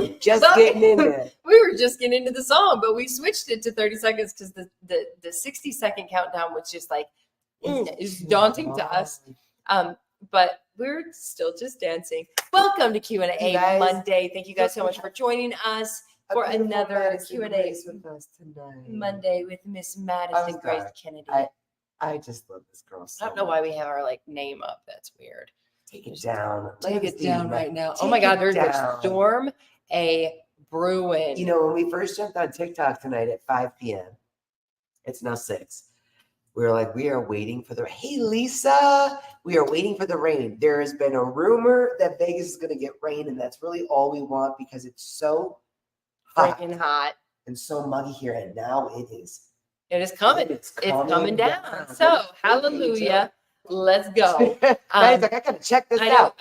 were just getting into it. We were just getting into the song, but we switched it to 30 seconds because the 60-second countdown was just like, it was daunting to us. But we're still just dancing. Welcome to Q&A Monday. Thank you guys so much for joining us for another Q&A with us tonight. Monday with Miss Madison Grace Kennedy. I just love this girl so I don't know why we have our name up. That's weird. Take it down. Take it down right now. Oh my God, there's a storm brewing. You know, when we first jumped on TikTok tonight at 5 p.m., it's now 6. We were like, we are waiting for hey, Lisa, we are waiting for the rain. There has been a rumor that Vegas is going to get rain, and that's really all we want because it's so freaking hot and so muggy here. And now it is. It is coming. It's coming down. So, hallelujah. Let's go. Guys, I gotta check this out.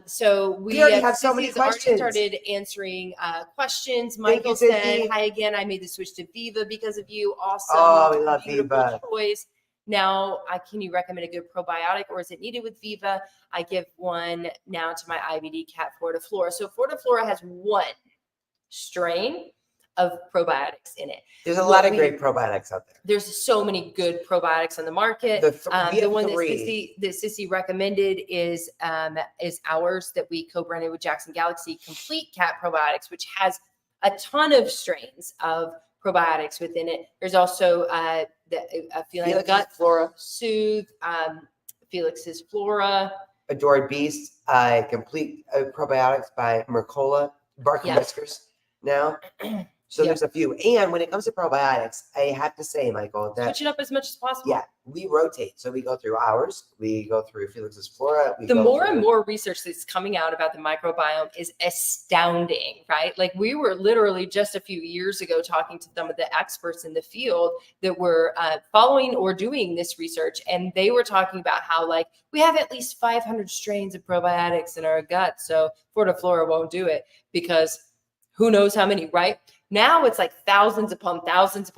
So we already have so many questions. Already started answering questions. Michael said, "Hi again. I made the switch to Viva because of you. Awesome. Oh, we love Viva. Choice. Now, can you recommend a good probiotic, or is it needed with Viva? I give one now to my IBD cat, Florida Flora. So Florida Flora has one strain of probiotics in it. There's a lot of great probiotics out there. There's so many good probiotics on the market. The one that Sissy recommended is ours that we co-branded with Jackson Galaxy Complete Cat Probiotics, which has a ton of strains of probiotics within it. There's also Feline Gut Flora, Soothe, Felix's Flora, Adored Beast, Complete Probiotics by Mercola, Bark and Whiskers now. So there's a few. And when it comes to probiotics, I have to say, Michael, that switch it up as much as possible. Yeah, we rotate. So we go through ours. We go through Felix's Flora. The more and more research that's coming out about the microbiome is astounding, right? Like we were literally just a few years ago talking to some of the experts in the field that were following or doing this research. And they were talking about how like we have at least 500 strains of probiotics in our gut. So Florida Flora won't do it because who knows how many, right? Now it's like thousands upon thousands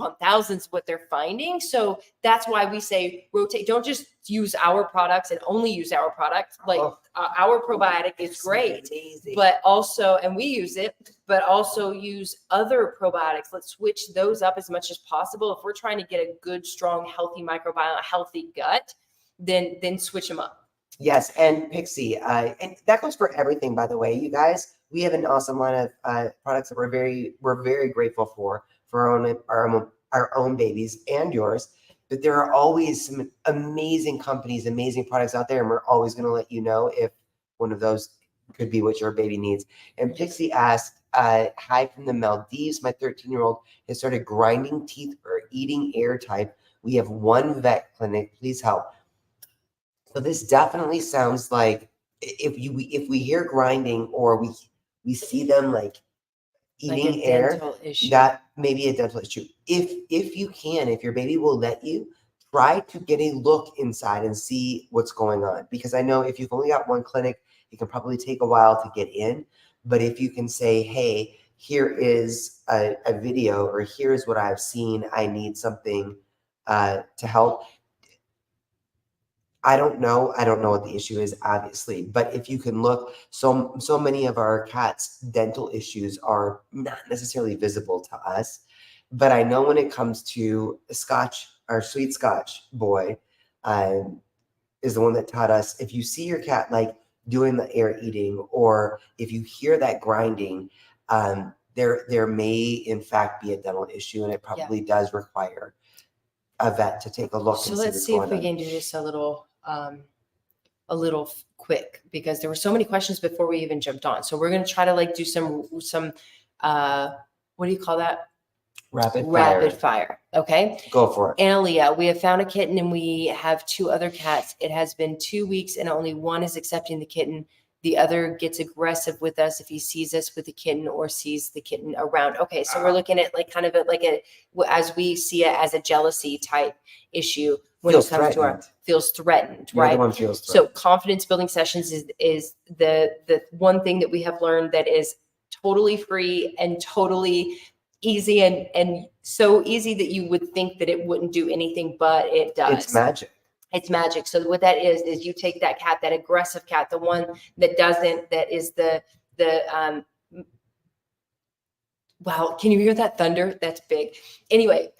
what they're finding. So that's why we say rotate. Don't just use our products and only use our products. Like our probiotic is great, but also, and we use it, but also use other probiotics. Let's switch those up as much as possible. If we're trying to get a good, strong, healthy microbiome, a healthy gut, then switch them up. Yes, and Pixie, and that goes for everything, by the way, you guys. We have an awesome line of products that we're very grateful for our own babies and yours. But there are always some amazing companies, amazing products out there, and we're always going to let you know if one of those could be what your baby needs. And Pixie asked, "Hi from the Maldives. My 13-year-old has started grinding teeth or eating air type. We have one vet clinic. Please help." So this definitely sounds like if we hear grinding or we see them like eating like air, that may be a dental issue. If you can, if your baby will let you, try to get a look inside and see what's going on. Because I know if you've only got one clinic, it can probably take a while to get in. But if you can say, hey, here is a video, or here's what I've seen, I need something to help. I don't know what the issue is, obviously, but if you can look, so many of our cats' dental issues are not necessarily visible to us. But I know when it comes to Scotch, our sweet Scotch boy is the one that taught us, if you see your cat like doing the air eating, or if you hear that grinding, there may in fact be a dental issue, and it probably does require a vet to take a look. So let's see if we can do this a little quick, because there were so many questions before we even jumped on. So we're going to try to like do some what do you call that? Rapid fire. Okay. Go for it. Analia, we have found a kitten and we have 2 other cats. It has been 2 weeks and only one is accepting the kitten. The other gets aggressive with us if he sees us with the kitten or sees the kitten around. Okay. So we're looking at like kind of as we see it as a jealousy type issue when it comes to feels threatened, right? So confidence building sessions is the one thing that we have learned that is totally free and totally easy and so easy that you would think that it wouldn't do anything, but it does. It's magic. It's magic. So what that is you take that cat, that aggressive cat, the one that doesn't, that is the Wow, can you hear that thunder? That's big. Anyway,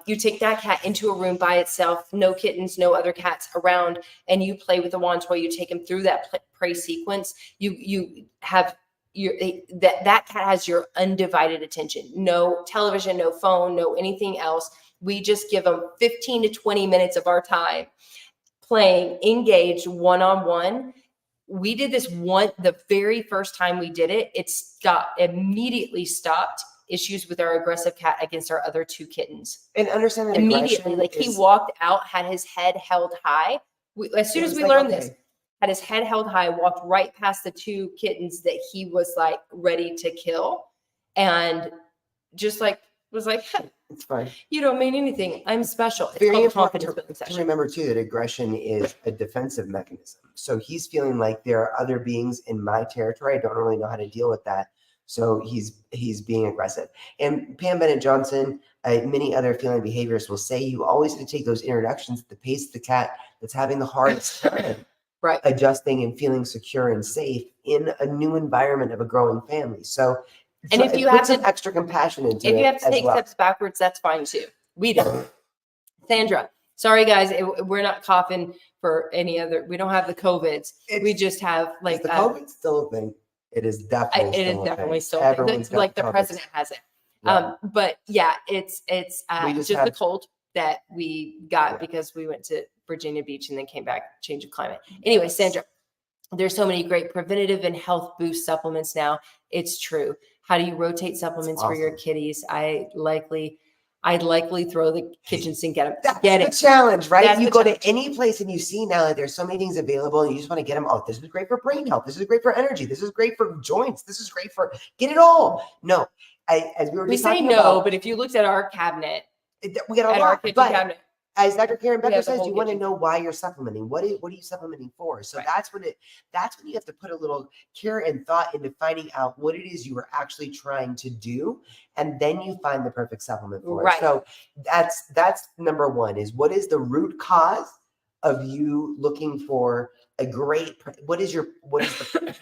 you take that cat into a room by itself, no kittens, no other cats around, and you play with the wand toy. You take him through that prey sequence. You have that cat has your undivided attention. No television, no phone, no anything else. We just give them 15 to 20 minutes of our time playing engaged one-on-one. We did this the very first time we did it, immediately stopped issues with our aggressive cat against our other 2 kittens. And understand that Immediately, like he walked out, had his head held high. As soon as we learned this, had his head held high, walked right past the 2 kittens that he was like ready to kill. And just like, was like, hey, it's fine. You don't mean anything. I'm special. It's very important to remember too that aggression is a defensive mechanism. So he's feeling like there are other beings in my territory. I don't really know how to deal with that. So he's being aggressive. And Pam Bennett Johnson, many other feline behaviorists will say you always have to take those introductions at the pace of the cat that's having the hardest time right. adjusting and feeling secure and safe in a new environment of a growing family. So and if you have some extra compassion into it, if you have to take steps backwards, that's fine too. We do. Sandra, sorry guys, we're not coughing for any other. We don't have the COVIDs. We just have like the COVID still a thing. It is definitely. It is definitely still a thing. Like the president has it. Yeah. But yeah, it's just the cold that we got because we went to Virginia Beach and then came back. Change of climate. Anyway, Sandra, there's so many great preventative and health boost supplements now. It's true. How do you rotate supplements for your kitties? I'd likely throw the kitchen sink at them. That's the challenge, right? You go to any place and you see now that there's so many things available and you just want to get them. Oh, this is great for brain health. This is great for energy. This is great for joints. This is great for get it all. No, as we were just talking about, but if you looked at our cabinet, we got a lot. Our kitchen cabinet. As Dr. Karen Becker says, you want to know why you're supplementing. What are you supplementing for? So that's when you have to put a little care and thought into finding out what it is you are actually trying to do, and then you find the perfect supplement for it. So that's number one: is what is the root cause of you looking for a great? What is the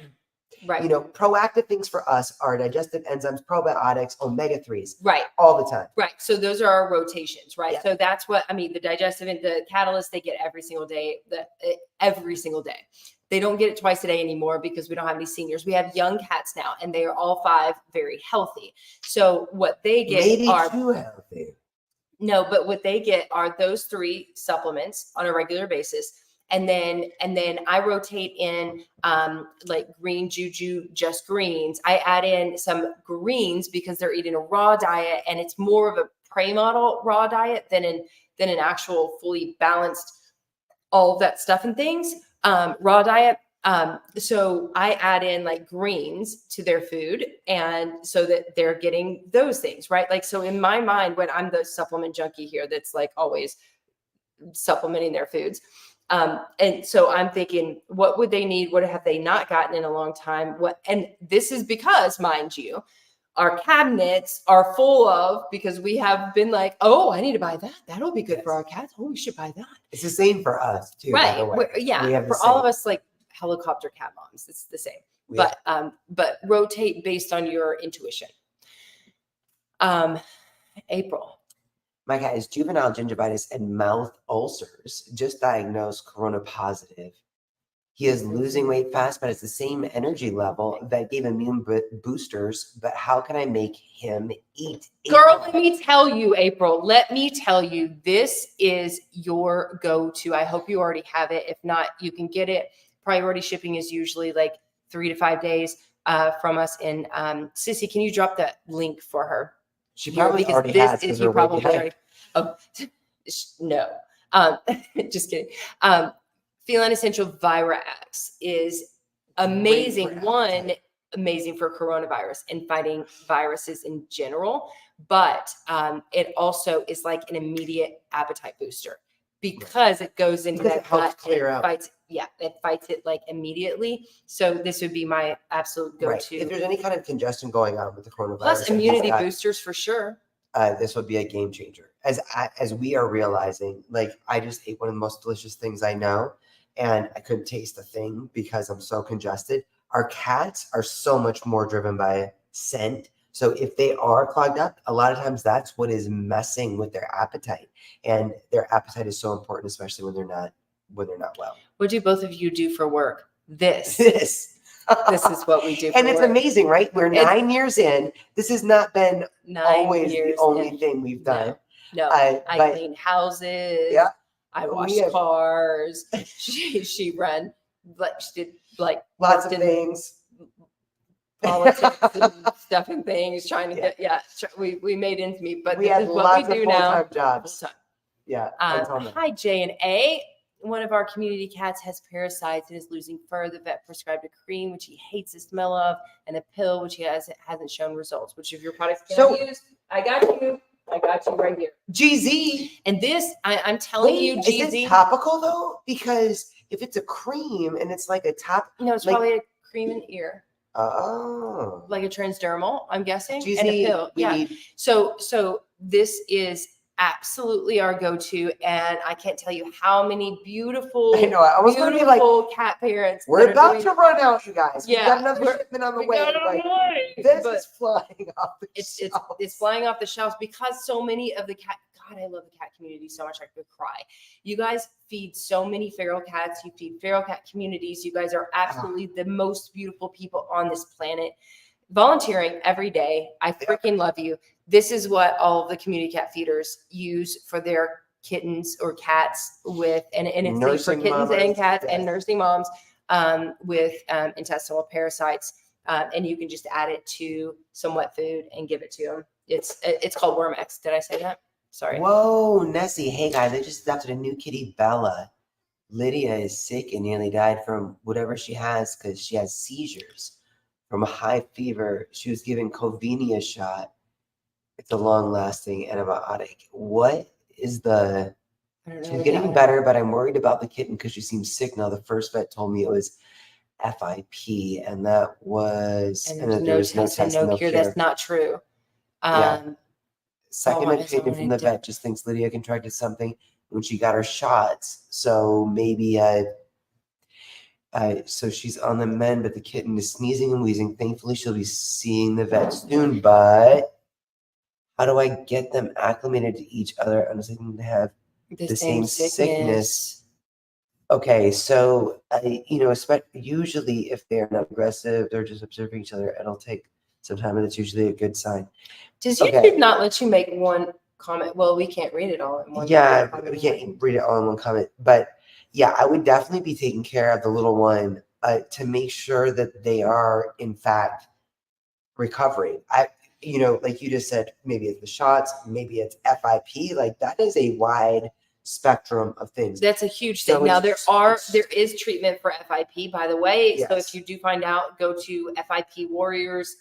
right? Proactive things for us are digestive enzymes, probiotics, omega-3s, right? All the time, right? So those are our rotations, right? Yeah. So that's what I mean. The digestive and the catalyst they get every single day. Every single day. They don't get it twice a day anymore because we don't have any seniors. We have young cats now, and they are all 5 very healthy. So what they get are too healthy. No, but what they get are those 3 supplements on a regular basis. And then I rotate in like green juju, just greens. I add in some greens because they're eating a raw diet, and it's more of a prey model raw diet than an actual fully balanced all of that stuff and things raw diet. So I add in like greens to their food, and so that they're getting those things, right? Like, so in my mind, when I'm the supplement junkie here, that's like always supplementing their foods. And so I'm thinking, what would they need? What have they not gotten in a long time? And this is because, mind you, our cabinets are full of, because we have been like, oh, I need to buy that. That'll be good for our cats. Oh, we should buy that. It's the same for us too. Right. By the way. Yeah. For all of us, like helicopter cat moms, it's the same. But rotate based on your intuition. April. My cat has juvenile gingivitis and mouth ulcers, just diagnosed corona positive. He is losing weight fast, but it's the same energy level that gave immune boosters. But how can I make him eat? Girl, let me tell you, April, this is your go-to. I hope you already have it. If not, you can get it. Priority shipping is usually like 3 to 5 days from us. And Sissy, can you drop that link for her? She probably already has. You probably already. Oh, no. Just kidding. Feline Essential Virax is amazing. One, amazing for coronavirus and fighting viruses in general, but it also is like an immediate appetite booster because it goes into that gut and fights. Yeah, it fights it like immediately. So this would be my absolute go-to. Right. If there's any kind of congestion going on with the coronavirus, plus immunity boosters for sure. This would be a game changer. As we are realizing, like I just ate one of the most delicious things I know, and I couldn't taste a thing because I'm so congested. Our cats are so much more driven by scent, So if they are clogged up, a lot of times that's what is messing with their appetite. And their appetite is so important, especially when they're not well. What do both of you do for work? This. This. This is what we do for And it's work. amazing, right? We're 9 years in. This has not been 9 always the years only in. thing we've done. No, but I clean houses. Yeah. I We wash have- cars. She ran, like, she did like lots of worked in things. politics and stuff and things, trying to Yeah. get we made ends meet, but We this had is what lots we of do now. full-time jobs. Full-time. Yeah. until now. Hi, J and A. One of our community cats has parasites and is losing fur. The vet prescribed a cream, which he hates the smell of, and a pill, which he hasn't shown results. Which of your products can I use? I got you. I got you right here. GZ. And this, I'm telling you, Is GZ. this topical though? Because if it's a cream and it's like a top, No, it's like- probably a cream in ear, oh, like a transdermal, I'm guessing, GZ, and a pill. we Yeah. need So this is absolutely our go-to, and I can't tell you how many beautiful, I know. I was going to be like, cat parents. we're that are about doing- to run out, you guys. We've Yeah, got another we're- shipment on the we way. got it on Like, the way, this but is flying off the it's shelves. flying off the shelves because so many of the cat. God, I love the cat community so much I could cry. You guys feed so many feral cats. You feed feral cat communities. You guys are absolutely the most beautiful people on this planet. Volunteering every day. I freaking love you. This is what all of the community cat feeders use for their kittens or cats with, and it's for Nursing kittens mamas, and cats and yes. nursing moms with intestinal parasites. And you can just add it to some wet food and give it to them. It's called Worm X. Did I say that? Sorry. Whoa, Nessie. Hey, guys, I just adopted a new kitty, Bella. Lydia is sick and nearly died from whatever she has because she has seizures from a high fever. She was given Covenia shot. It's a long-lasting antibiotic. What is the... I don't know She's what getting that- better, but I'm worried about the kitten because she seems sick now. The first vet told me it was FIP, and that was... And and there's that no there was test and no cure. That's not true. Yeah. Second Oh, I opinion from the don't- vet just thinks Lydia contracted something when she got her shots. So maybe so she's on the mend, but the kitten is sneezing and wheezing. Thankfully, she'll be seeing the vet soon. But how do I get them acclimated to each other and to have the same sickness? Okay, so usually if they're not aggressive, they're just observing each other. It'll take some time, and it's usually a good sign. Does Okay. YouTube not let you make one comment? Well, we can't read it all in one. Yeah, comment. we can't read it all in one comment, but yeah, I would definitely be taking care of the little one to make sure that they are in fact recovering. Like you just said, maybe it's the shots, maybe it's FIP. Like that is a wide spectrum of things. That's a huge So thing. Now it's- there is treatment for FIP, by the way. So Yes. if you do find out, go to FIP Warriors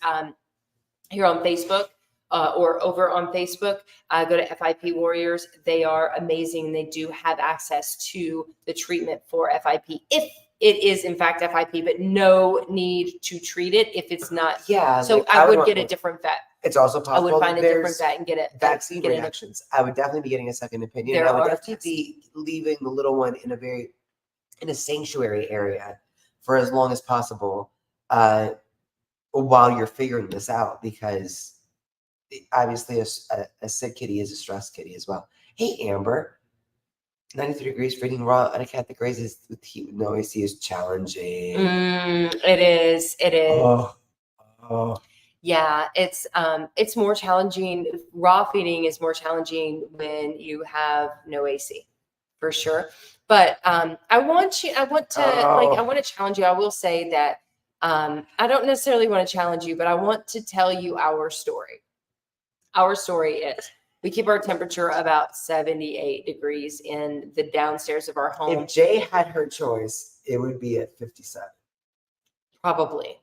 here on Facebook or over on Facebook. Go to FIP Warriors. They are amazing. They do have access to the treatment for FIP if it is in fact FIP, but no need to treat it if it's not. Yeah. So like, I would want- get a different vet. It's also I possible would find that a different there's vet and get it. vaccine get it- reactions. I would definitely be getting a second opinion. There And I would are definitely be leaving the little one in a sanctuary area for as long as possible while you're figuring this out, because obviously a sick kitty is a stressed kitty as well. Hey, Amber. 93 degrees freaking raw on a cat that grazes with heat with no AC is challenging. It is. It is. Oh. Yeah, it's more challenging. Raw feeding is more challenging when you have no AC, for sure. But I want to challenge you. I will say that I don't necessarily want to challenge you, but I want to tell you our story. Our story is we keep our temperature about 78 degrees in the downstairs of our home. If Jay had her choice, it would be at 57. Probably,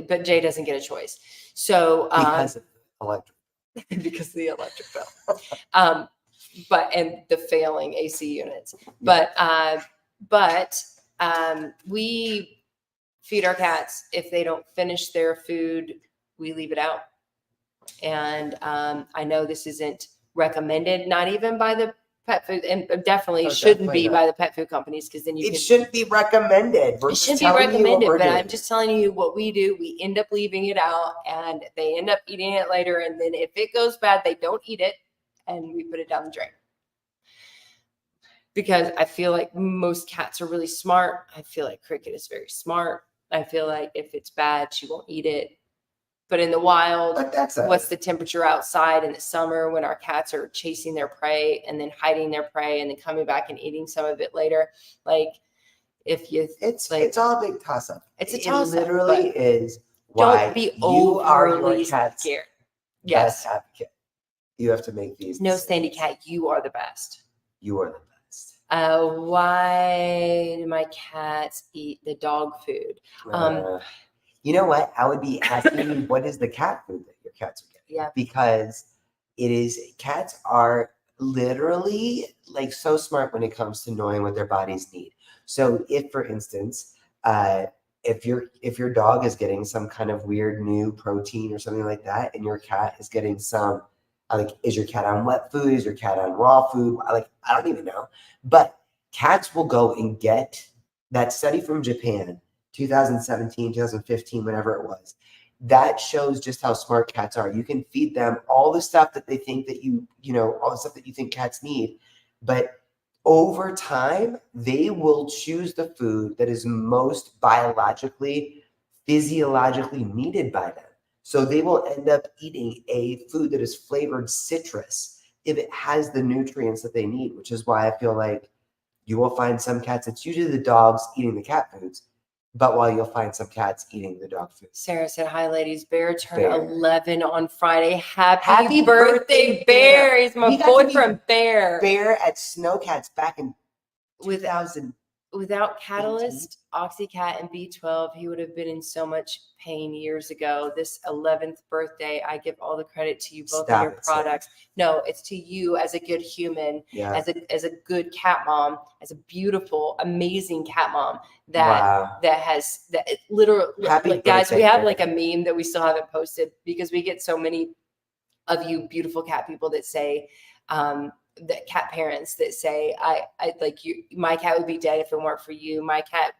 but Jay doesn't get a choice. So Because of electric. because of the electric bill, and the failing AC units. But we feed our cats. If they don't finish their food, we leave it out. And I know this isn't recommended, not even by the pet food, and definitely Oh, shouldn't definitely be not. by the pet food companies, because then you It can. shouldn't be recommended. We're It just shouldn't be telling you what recommended, we're but doing. I'm just telling you what we do. We end up leaving it out, and they end up eating it later. And then if it goes bad, they don't eat it, and we put it down the drain. Because I feel like most cats are really smart. I feel like Cricket is very smart. I feel like if it's bad, she won't eat it. But in the wild, But that's what's us. the temperature outside in the summer when our cats are chasing their prey and then hiding their prey and then coming back and eating some of it later? Like, if you, It's like, all a big toss up. it's a It toss-up, literally is don't why be you are your overly cat's scared. best Yes. advocate. You have to make these No, decisions. Sandy Cat, you are the best. You are the best. Why do my cats eat the dog food? You know what? I would be asking you, what is the cat food that your cats are getting? Yeah. Because cats are literally like so smart when it comes to knowing what their bodies need. So if, for instance, if your dog is getting some kind of weird new protein or something like that, and your cat is getting some, like, is your cat on wet food? Is your cat on raw food? Like, I don't even know. But cats will go and get that study from Japan, 2017, 2015, whatever it was. That shows just how smart cats are. You can feed them all the stuff that they think that all the stuff that you think cats need. But over time, they will choose the food that is most biologically, physiologically needed by them. So they will end up eating a food that is flavored citrus if it has the nutrients that they need, which is why I feel like you will find some cats, it's usually the dogs eating the cat foods, but while you'll find some cats eating the dog food. Sarah said, hi, ladies. Bear turned Bear. 11 on Friday. Happy Happy birthday, birthday, Bear. Bear. He's my We got to boyfriend, Bear. Bear at Snowcats back in 2000. Without Catalyst, Oxycat, and B12, he would have been in so much pain years ago. This 11th birthday, I give all the credit to you both Stop and your it, Sarah. products. No, it's to you as a good human, Yeah. as a good cat mom, as a beautiful, amazing cat mom that Wow. that literally, Happy like, guys, we birthday, have Bear. like a meme that we still haven't posted because we get so many of you beautiful cat people that say, that cat parents that say, I like you, my cat would be dead if it weren't for you, my cat.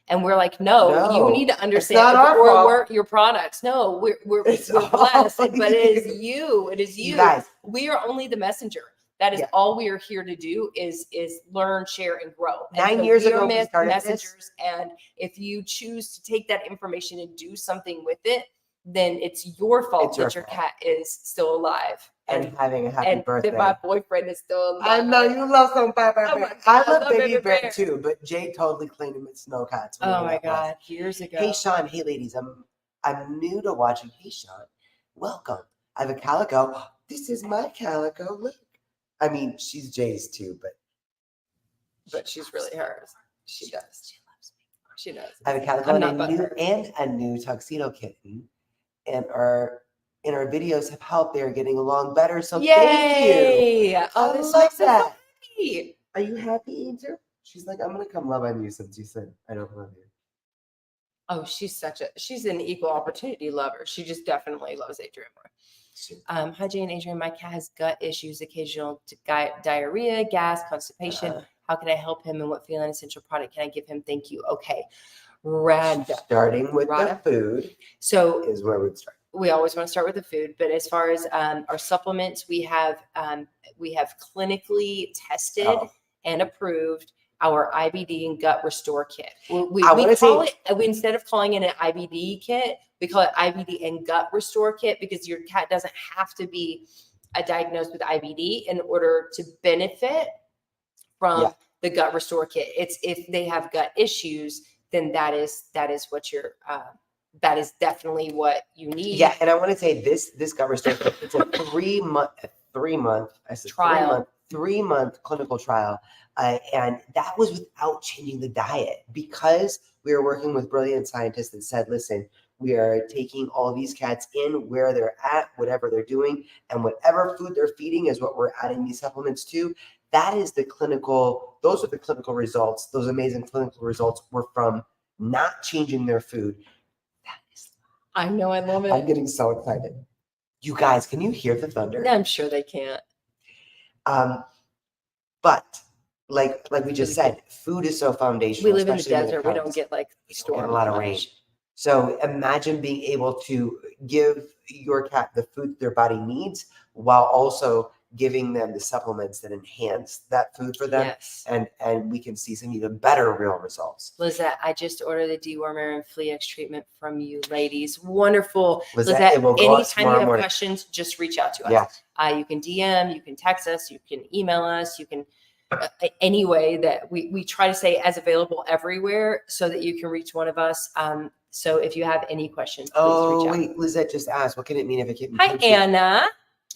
And we're like, no, you need to understand, not our or fault. work your products. No, we're It's blessed, all but it is you. It is You guys. We are only the messenger. That is all we are here to do is learn, share, and grow. And 9 years ago, we started messengers. And if you choose to take that information and do something with it, then it's your fault that your cat is still alive and having a happy birthday. That my boyfriend is still alive. I know you love some Baby Bear. Oh my God, I love Baby Baby Bear Bear too, but Jay totally cleaned him at Snowcats. Oh my God, years ago. Hey Sean, hey ladies, I'm new to watching. Hey Sean, welcome. I have a calico. This is my calico. Look. I mean, she's Jay's too, but she's really hers. She does. She loves me. She does. I have a calico and a new tuxedo kitten, and our videos have helped. They're getting along better. So thank you. Oh, I this love makes that. us happy. Are you happy, Angel? She's like, I'm gonna come love on you since you said I don't love you. Oh, she's an equal opportunity lover. She just definitely loves Adrian more. Hi, Jane. Adrian, my cat has gut issues, occasional diarrhea, gas, constipation. How can I help him, and what feline essential product can I give him? Thank you. Okay. Rhonda. Starting with the food. So is where we'd start. We always want to start with the food, but as far as our supplements, we have clinically tested and approved our IBD and gut restore kit. We call it, instead of calling it an IBD kit, we call it IBD and gut restore kit because your cat doesn't have to be diagnosed with IBD in order to benefit from the gut restore kit. It's if they have gut issues, then that is what you're that is definitely what you need. Yeah, and I want to say this gut restore kit, it's a 3-month clinical trial. And that was without changing the diet because we were working with brilliant scientists that said, listen, we are taking all these cats in where they're at, whatever they're doing, and whatever food they're feeding is what we're adding these supplements to. That is those are the clinical results. Those amazing clinical results were from not changing their food. I know, I love it. I'm getting so excited. You guys, can you hear the thunder? I'm sure they can't. But like we just said, food is so foundational. We live in the especially when it desert. We don't comes- get like we don't get storm a lot of much. rain. So imagine being able to give your cat the food their body needs while also giving them the supplements that enhance that food for them. Yes. And we can see some even better real results. Lizette, I just ordered the dewormer and flea X treatment from you ladies. Wonderful. Lizette, it will go out anytime you tomorrow have morning. questions, just reach out to us. Yeah. You can DM, you can text us, you can email us, you can any way that we try to stay as available everywhere so that you can reach one of us. So if you have any questions, please reach out. Wait, Lizette just asked, what can it mean if a kitten Hi, poops? Anna.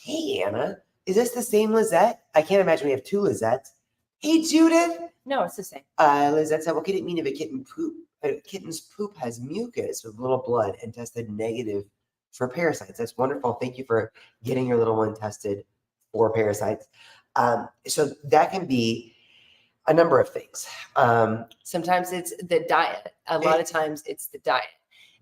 Hey, Anna. Is this the same Lizette? I can't imagine we have two Lizettes. Hey, Judith. No, it's the same. Lizette said, what can it mean if a kitten's poop has mucus with little blood and tested negative for parasites? That's wonderful. Thank you for getting your little one tested for parasites. So that can be a number of things. Sometimes it's the diet. A lot of times it's the diet.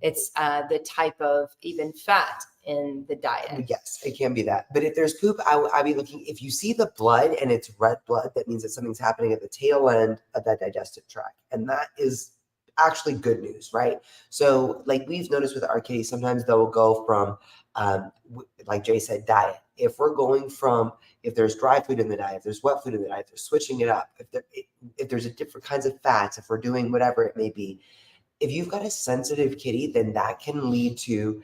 It's the type of even fat in the diet. Yes, it can be that. But if there's poop, I'll be looking. If you see the blood and it's red blood, that means that something's happening at the tail end of that digestive tract. And that is actually good news, right? So like we've noticed with our kitties, sometimes they'll go from, like Jay said, diet. If we're going from, if there's dry food in the diet, if there's wet food in the diet, they're switching it up. If there's a different kinds of fats, if we're doing whatever it may be, if you've got a sensitive kitty, then that can lead to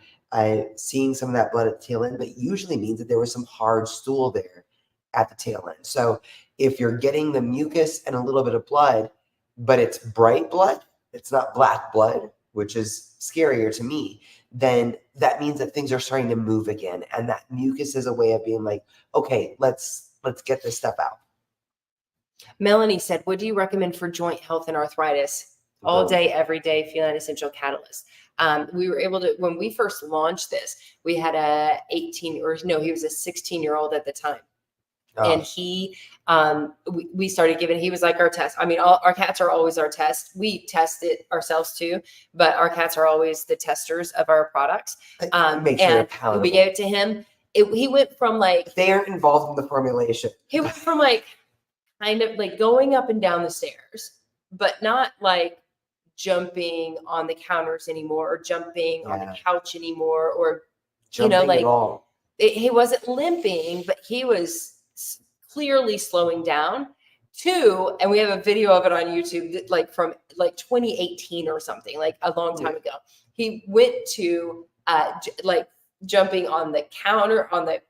seeing some of that blood at the tail end, but usually means that there was some hard stool there at the tail end. So if you're getting the mucus and a little bit of blood, but it's bright blood, it's not black blood, which is scarier to me, then that means that things are starting to move again. And that mucus is a way of being like, okay, let's get this stuff out. Melanie said, what do you recommend for joint health and arthritis? All day, every day, Feline Essential Catalyst. We were able to, when we first launched this, we had he was a 16-year-old at the time. Oh. And we started giving, he was like our test. I mean, our cats are always our test. We test it ourselves too, but our cats are always the testers of our products. Make sure and we gave it to him. He went from like, they aren't involved in the formulation. He went from like, kind of like going up and down the stairs, but not like jumping on the counters anymore or jumping on the couch anymore or jumping like he wasn't limping, but he was clearly slowing down too. And we have a video of it on YouTube like from like 2018 or something, like a long time ago. He went to like jumping on the counter on the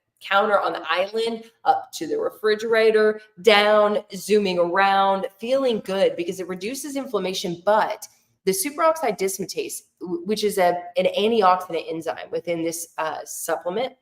island, up to the refrigerator, down, zooming around, feeling good because it reduces inflammation. But the superoxide dismutase, which is an antioxidant enzyme within this supplement,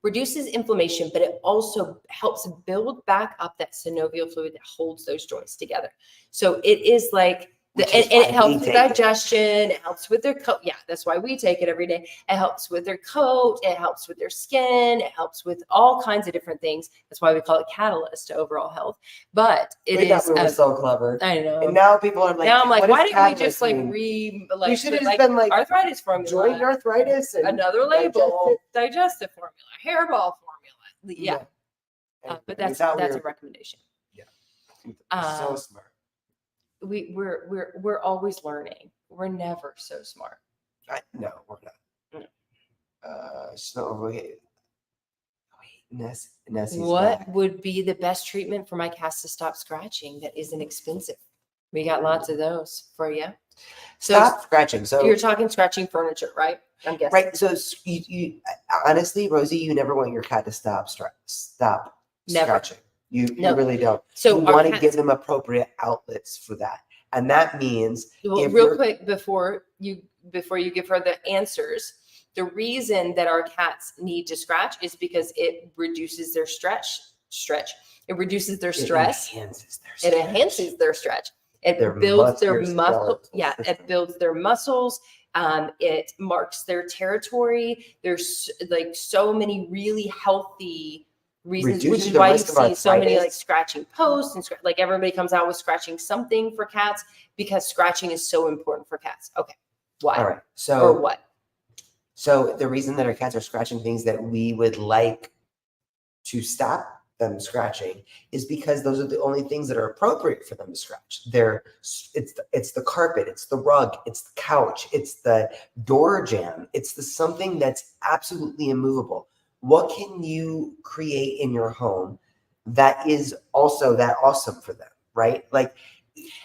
reduces inflammation, but it also helps build back up that synovial fluid that holds those joints together. So it is like, and it helps with digestion. It helps with their coat. Yeah, that's why we take it every day. It helps with their coat. It helps with their skin. It helps with all kinds of different things. That's why we call it catalyst to overall health. But we were so clever. I know. And now people are like, now I'm like, why didn't we just like we should have just been like arthritis formula, joint arthritis, and another label, digestive formula, hairball formula. Yeah. But that's a recommendation. Yeah. So smart. We're always learning. We're never so smart. No, we're not. Nessie's what back. would be the best treatment for my cats to stop scratching that isn't expensive? We got lots of those for you. So stop scratching. So you're talking scratching furniture, right? I'm guessing. Right. So you honestly, Rosie, you never want your cat to stop scratching. You really don't. So you want to give them appropriate outlets for that. And that means real quick before you give her the answers, the reason that our cats need to scratch is because it reduces their it reduces their stress. It enhances their stretch. It builds their muscle. Yeah, it builds their muscles. It marks their territory. There's like so many really healthy reasons, which is why you see so many like scratching posts and like everybody comes out with scratching something for cats because scratching is so important for cats. Okay. Why? All right. Or what? So the reason that our cats are scratching things that we would like to stop, them scratching is because those are the only things that are appropriate for them to scratch. It's the carpet, it's the rug, it's the couch, it's the door jamb, it's the something that's absolutely immovable. What can you create in your home that is also that awesome for them, right? Like,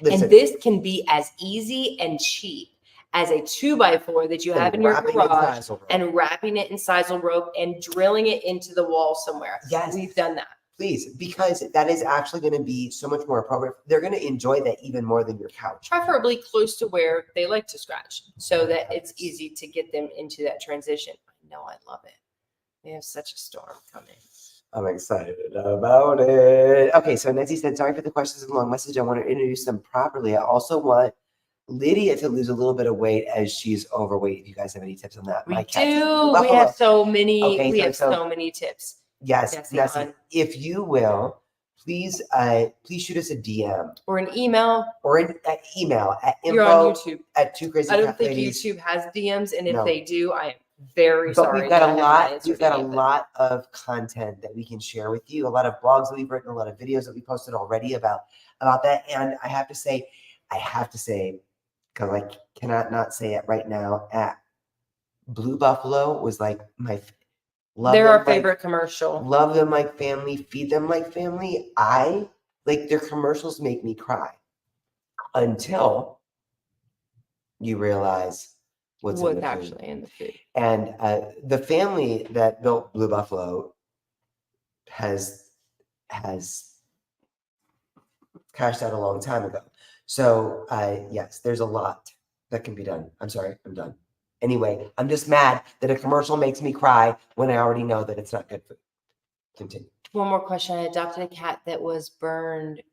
listen, and this can be as easy and cheap as a 2x4 that you have in your garage and wrapping it in sisal rope and drilling it into the wall somewhere. Yes. We've done that. Please, because that is actually going to be so much more appropriate. They're going to enjoy that even more than your couch. Preferably close to where they like to scratch so that it's easy to get them into that transition. I know, I love it. We have such a storm coming. I'm excited about it. Okay, so Nancy said, sorry for the questions and long message. I want to introduce them properly. I also want Lydia to lose a little bit of weight as she's overweight. If you guys have any tips on that, we do. We have so many. Okay, we have so many tips. Yes, Nancy, if you will, please shoot us a DM or an email or an email at info. You're on YouTube at Two Crazy I don't Cat think Ladies. YouTube has DMs, and if they do, I am very but sorry. We've got a lot. We've got a lot of content that we can share with you. A lot of blogs that we've written, a lot of videos that we posted already about that. And I have to say, because I cannot not say it right now. At Blue Buffalo was like my. They're our favorite commercial. Love them like family, feed them like family. I like their commercials make me cry until you realize what's actually in the food. And the family that built Blue Buffalo has cashed out a long time ago. So yes, there's a lot that can be done. I'm sorry, I'm done. Anyway, I'm just mad that a commercial makes me cry when I already know that it's not good food. Continue. One more question. I adopted a cat that was burned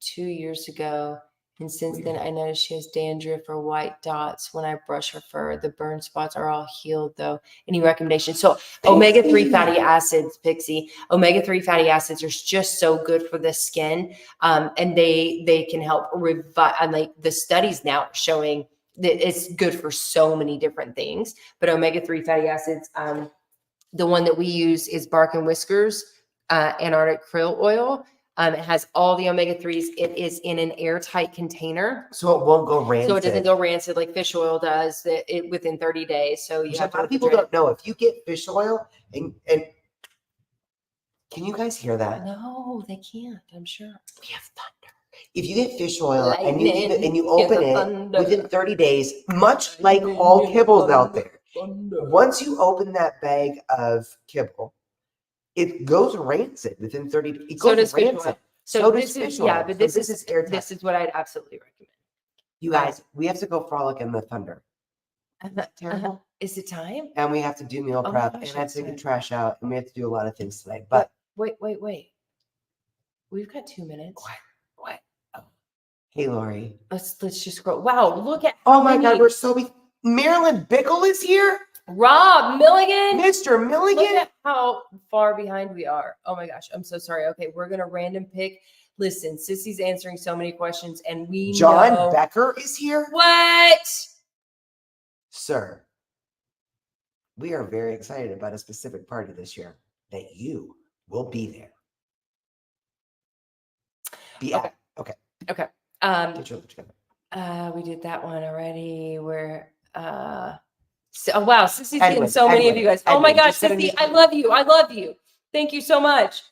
2 years ago. And since then, I noticed she has dandruff or white dots when I brush her fur. The burn spots are all healed, though. Any recommendations? So omega-3 fatty acids, Pixie. Omega-3 fatty acids are just so good for the skin. And they can help revive. Like the studies now are showing that it's good for so many different things. But omega-3 fatty acids, the one that we use is Bark and Whiskers, Antarctic krill oil. It has all the omega-3s. It is in an airtight container. So it won't go rancid. So it doesn't go rancid like fish oil does within 30 days. So you have a lot of people don't know. If you get fish oil and can you guys hear that? No, they can't. I'm sure. We have thunder. If you get fish oil and you leave it and you open it within 30 days, much like all kibbles out there, once you open that bag of kibble, it goes rancid within 30 days. It goes rancid. So does fish oil. Yeah, but this is airtight. This is what I'd absolutely recommend. You guys, we have to go frolic in the thunder. Isn't that terrible? Is it time? And we have to do meal prep, and I have to get trash out, and we have to do a lot of things today. But wait. We've got 2 minutes. What? Oh. Hey, Lori. Let's just scroll. Wow, look at. Oh my God, we're so. Marilyn Bickle is here. Rob Milligan. Mr. Milligan. Look at how far behind we are. Oh my gosh, I'm so sorry. Okay, we're gonna random pick. Listen, Sissy's answering so many questions, and we John Becker is here. What? Sir, we are very excited about a specific party this year that you will be there. Okay. Okay. Get your look together. We did that one already. Where so, wow, Sissy's getting so many of you guys. Oh my gosh, Sissy, I love you. I love you. Thank you so much.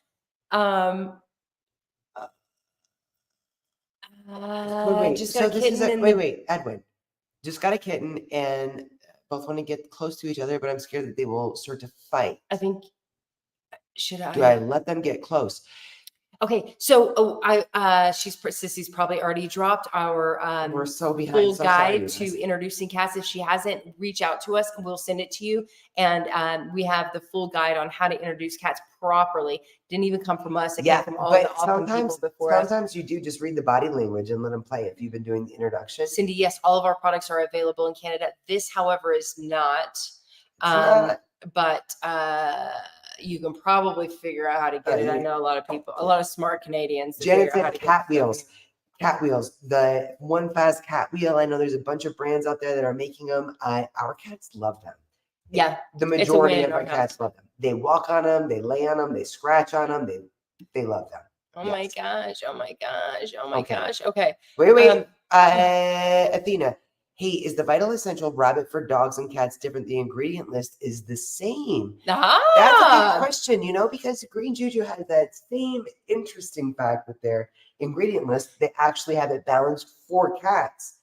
Wait, Edwin. Just got a kitten, and both want to get close to each other, but I'm scared that they will start to fight. I think. Do I let them get close? Okay, so Sissy's probably already dropped our we're so behind. Full guide to introducing cats. If she hasn't, reach out to us and we'll send it to you. And we have the full guide on how to introduce cats properly. Didn't even come from us. It came from all the awesome people before us. Sometimes you do just read the body language and let them play if you've been doing the introduction. Cindy, yes, all of our products are available in Canada. This, however, is not. But you can probably figure out how to get it. I know a lot of people, a lot of smart Canadians. Janet said cat wheels. Cat wheels. The One Fast cat wheel. I know there's a bunch of brands out there that are making them. Our cats love them. Yeah. The majority of our cats love them. They walk on them. They lay on them. They scratch on them. They love them. Oh my Yes. gosh. Oh my gosh. Oh my Okay. gosh. Okay. Wait. Athena, hey, is the Vital Essential rabbit for dogs and cats different? The ingredient list is the same. That's a good Ah, question, because Green Juju has that same interesting fact with their ingredient list. They actually have it balanced for cats,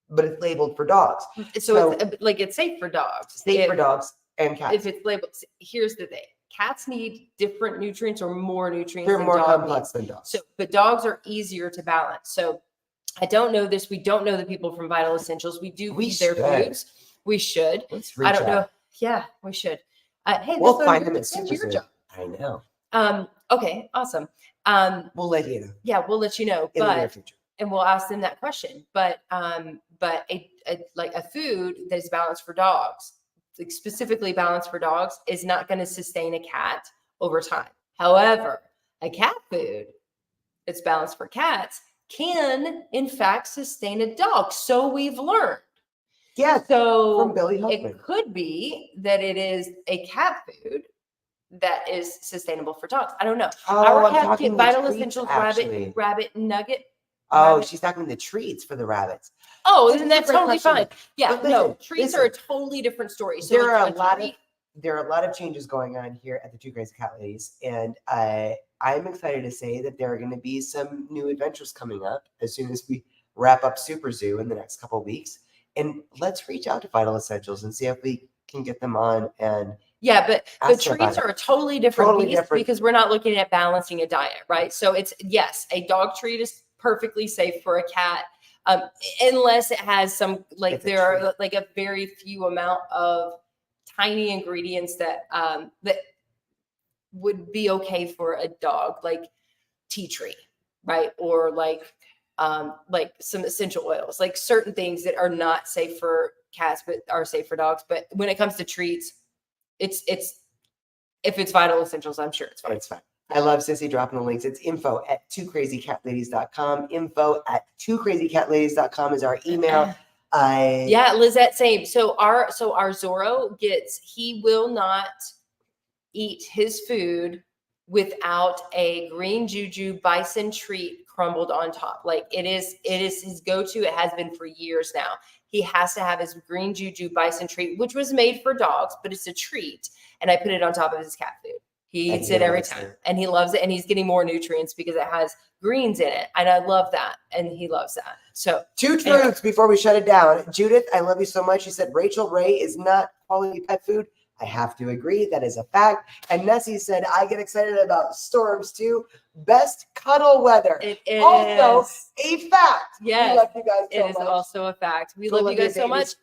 but it's labeled for dogs. so it's like it's safe for dogs. Safe for dogs and cats. If it's labeled, here's the thing. Cats need different nutrients or more nutrients. They're than more dog complex needs. than dogs. So, but dogs are easier to balance. So I don't know this. We don't know the people from Vital Essentials. We do feed their foods. We should. Let's reach I don't know. out. Yeah, we should. Hey, We'll that's find them at that's Super your Zoo. job. I know. Okay, awesome. We'll let you know Yeah, we'll let you know. in the near future. And we'll ask them that question. But like a food that is balanced for dogs, like specifically balanced for dogs, is not going to sustain a cat over time. However, a cat food that's balanced for cats can, in fact, sustain a dog. So we've learned. Yeah. So from Billy Huffman. It could be that it is a cat food that is sustainable for dogs. I don't know. Our cats get Vital Essentials rabbit nugget. Oh, she's talking the treats for the rabbits. Oh, then that's totally fine. Yeah, But no, treats are a totally different story. So there are a lot of changes going on here at the Two Crazy Cat Ladies, and I'm excited to say that there are going to be some new adventures coming up as soon as we wrap up Super Zoo in the next couple of weeks. And let's reach out to Vital Essentials and see if we can get them on. And yeah, but treats are a totally different beast because we're not looking at balancing a diet, right? So it's, yes, a dog treat is perfectly safe for a cat, unless it has some, like there are like a very few amount of tiny ingredients that that would be okay for a dog, like tea tree, right? Or like some essential oils, like certain things that are not safe for cats but are safe for dogs. But when it comes to treats, it's if it's Vital Essentials, I'm sure it's fine. It's fine. I love Sissy dropping the links. It's info@twocrazycatladies.com. Info@twocrazycatladies.com is our email. Yeah, Lizette, same. So our Zorro he will not eat his food without a Green Juju bison treat crumbled on top. Like it is his go-to. It has been for years now. He has to have his Green Juju bison treat, which was made for dogs, but it's a treat. And I put it on top of his cat food. He eats it every time and he loves it. And he's getting more nutrients because it has greens in it. And I love that. And he loves that. So two truths before we shut it down. Judith, I love you so much. She said Rachel Ray is not quality pet food. I have to agree. That is a fact. And Nessie said, I get excited about storms too. Best cuddle weather. It is also a fact. Yes. We love you guys so much. It is also a fact. We love you guys so much.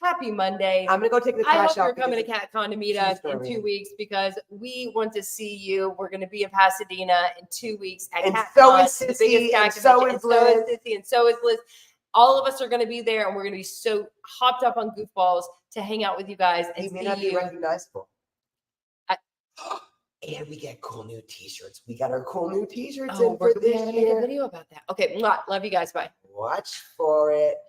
Happy Monday. I'm going to go take the trash out. I hope you're coming to CatCon to meet us in 2 weeks because we want to see you. We're going to be in Pasadena in 2 weeks at CatCon. So is Sissy, and so is Liz. And so is Liz. All of us are going to be there, and we're going to be so hopped up on goofballs to hang out with you guys and may not be recognizable. And we get cool new t-shirts. We got our cool new t-shirts in for this year. Make a video about that. Okay, love you guys. Bye. Watch for it.